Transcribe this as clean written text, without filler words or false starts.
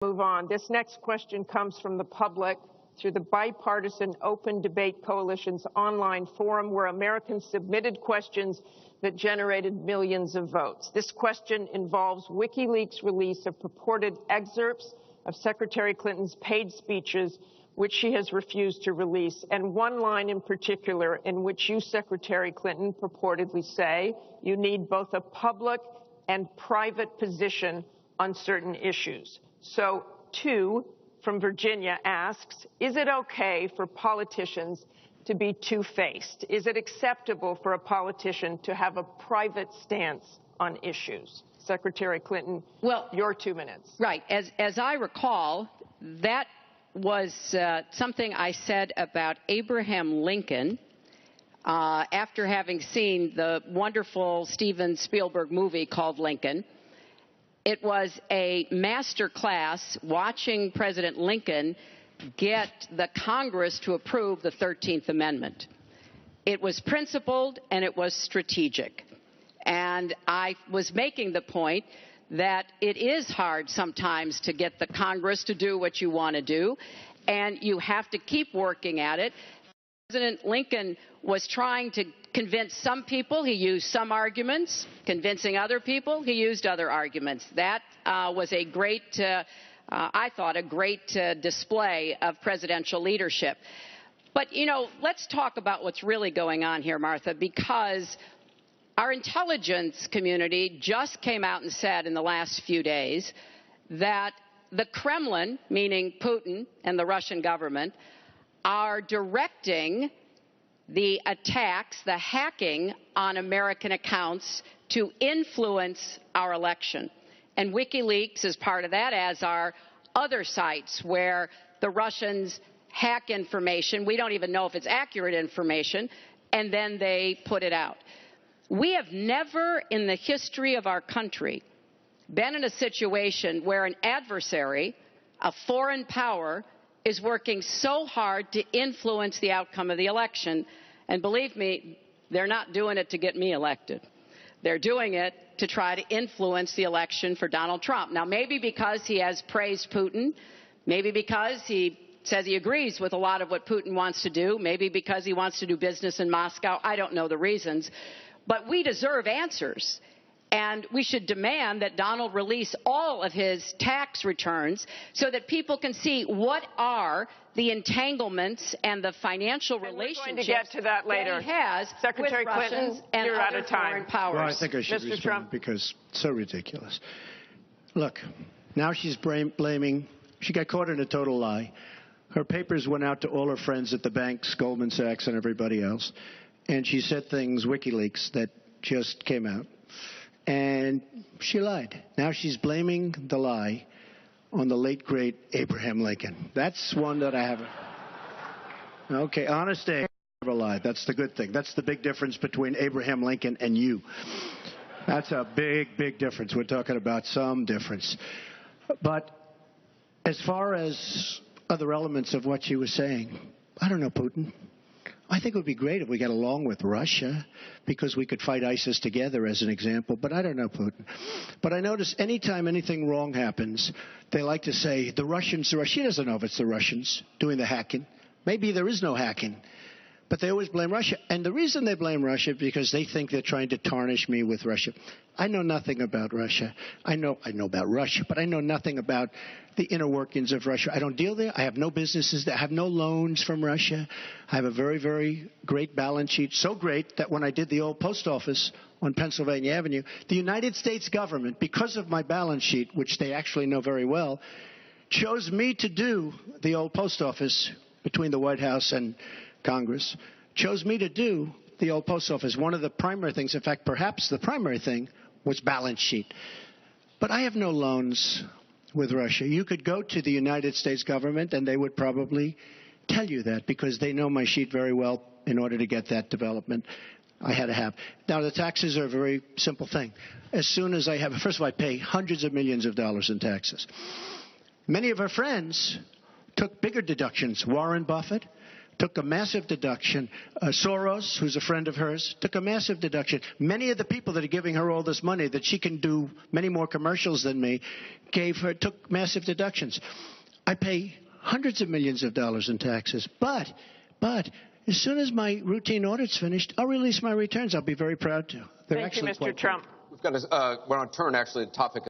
Move on. This next question comes from the public through the Bipartisan Open Debate Coalition's online forum, where Americans submitted questions that generated millions of votes. This question involves WikiLeaks' release of purported excerpts of Secretary Clinton's paid speeches, which she has refused to release, and one line in particular in which you, Secretary Clinton, purportedly say you need both a public and private position on certain issues. So, two from Virginia asks, is it okay for politicians to be two-faced? Is it acceptable for a politician to have a private stance on issues? Secretary Clinton, your 2 minutes. Right. As I recall, that was something I said about Abraham Lincoln after having seen the wonderful Steven Spielberg movie called Lincoln. It was a master class watching President Lincoln get the Congress to approve the 13th Amendment. It was principled and it was strategic. And I was making the point that it is hard sometimes to get the Congress to do what you want to do, and you have to keep working at it. President Lincoln was trying to convince some people. He used some arguments. Convincing other people, he used other arguments. That was a great, I thought, a great display of presidential leadership. But, you know, let's talk about what's really going on here, Martha, because our intelligence community just came out and said in the last few days that the Kremlin, meaning Putin and the Russian government, are directing the attacks, the hacking on American accounts to influence our election. And WikiLeaks is part of that, as are other sites where the Russians hack information. We don't even know if it's accurate information, and then they put it out. We have never in the history of our country been in a situation where an adversary, a foreign power, is working so hard to influence the outcome of the election. And believe me, they're not doing it to get me elected. They're doing it to try to influence the election for Donald Trump. Now, maybe because he has praised Putin, maybe because he says he agrees with a lot of what Putin wants to do, maybe because he wants to do business in Moscow. I don't know the reasons. But we deserve answers. And we should demand that Donald release all of his tax returns so that people can see what are the entanglements and the financial relationships we're going to get to that later. That he has Secretary with Clinton, Russians and you're out other of time. foreign powers. Well, I think I should Mr. respond Trump. because it's so ridiculous. Look, now she's blaming, she got caught in a total lie. Her papers went out to all her friends at the banks, Goldman Sachs and everybody else, and she said things, WikiLeaks, that just came out. And she lied. Now she's blaming the lie on the late, great Abraham Lincoln. That's one that I haven't. Okay, honest day, I never lied. That's the good thing. That's the big difference between Abraham Lincoln and you. That's a big, big difference. We're talking about some difference. But as far as other elements of what she was saying, I don't know, Putin. I think it would be great if we got along with Russia because we could fight ISIS together, as an example. But I don't know Putin. But I notice anytime anything wrong happens, they like to say, the Russians. She doesn't know if it's the Russians doing the hacking. Maybe there is no hacking. But they always blame Russia. And the reason they blame Russia is because they think they're trying to tarnish me with Russia. I know nothing about Russia. I know about Russia, but I know nothing about the inner workings of Russia. I don't deal there. I have no businesses there. I have no loans from Russia. I have a very, very great balance sheet, so great that when I did the old post office on Pennsylvania Avenue, the United States government, because of my balance sheet, which they actually know very well, chose me to do the old post office between the White House and Congress, chose me to do the old post office. One of the primary things, in fact, perhaps the primary thing, was balance sheet. But I have no loans with Russia. You could go to the United States government and they would probably tell you that because they know my sheet very well in order to get that development I had to have. Now, the taxes are a very simple thing. As soon as I have, first of all, I pay hundreds of millions of dollars in taxes. Many of our friends took bigger deductions. Warren Buffett took a massive deduction. Soros, who's a friend of hers, took a massive deduction. Many of the people that are giving her all this money that she can do many more commercials than me took massive deductions. I pay hundreds of millions of dollars in taxes. But as soon as my routine audit's finished, I'll release my returns. I'll be very proud to. Thank you, Mr. Trump. We're on to turn, actually, the topic